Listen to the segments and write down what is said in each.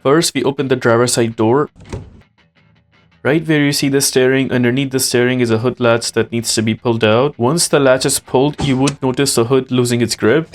First, we open the driver's side door. Right where you see the steering, underneath the steering is a hood latch that needs to be pulled out. Once the latch is pulled, you would notice the hood losing its grip.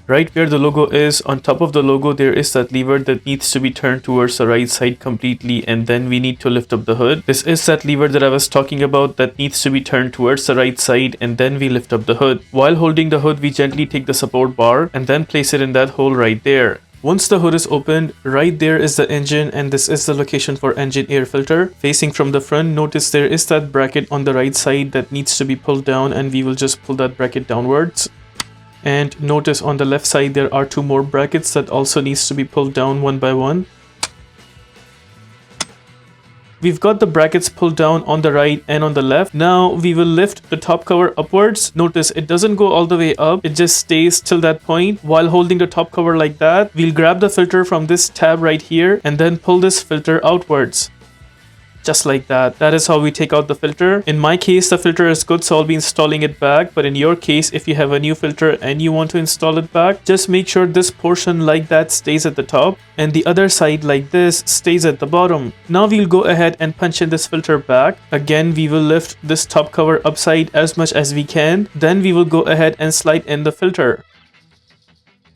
Right where the logo is, on top of the logo, there is that lever that needs to be turned towards the right side completely, and then we need to lift up the hood. This is that lever that I was talking about that needs to be turned towards the right side, and then we lift up the hood. While holding the hood, we gently take the support bar and then place it in that hole right there. Once the hood is opened, right there is the engine, and this is the location for engine air filter. Facing from the front, notice there is that bracket on the right side that needs to be pulled down, and we will just pull that bracket downwards. And notice on the left side there are two more brackets that also needs to be pulled down one by one. We've got the brackets pulled down on the right and on the left. Now we will lift the top cover upwards. Notice it doesn't go all the way up. It just stays till that point. While holding the top cover like that, we'll grab the filter from this tab right here and then pull this filter outwards. Just like that. That is how we take out the filter. In my case, the filter is good, so I'll be installing it back. But in your case, if you have a new filter and you want to install it back, just make sure this portion like that stays at the top and the other side like this stays at the bottom. Now we'll go ahead and punch in this filter back. Again, we will lift this top cover upside as much as we can. Then we will go ahead and slide in the filter.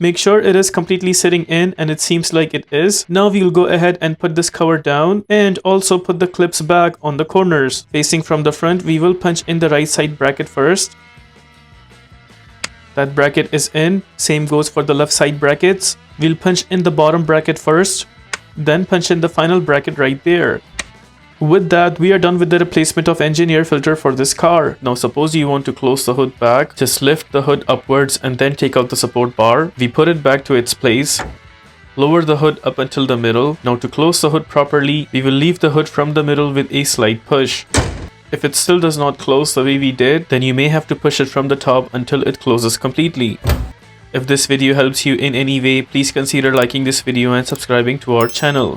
Make sure it is completely sitting in, and it seems like it is. Now we'll go ahead and put this cover down and also put the clips back on the corners. Facing from the front, we will punch in the right side bracket first. That bracket is in. Same goes for the left side brackets. We'll punch in the bottom bracket first, then punch in the final bracket right there. With that, we are done with the replacement of engine air filter for this car. Now suppose you want to close the hood back, just lift the hood upwards and then take out the support bar. We put it back to its place. Lower the hood up until the middle. Now to close the hood properly, we will leave the hood from the middle with a slight push. If it still does not close the way we did, then you may have to push it from the top until it closes completely. If this video helps you in any way, please consider liking this video and subscribing to our channel.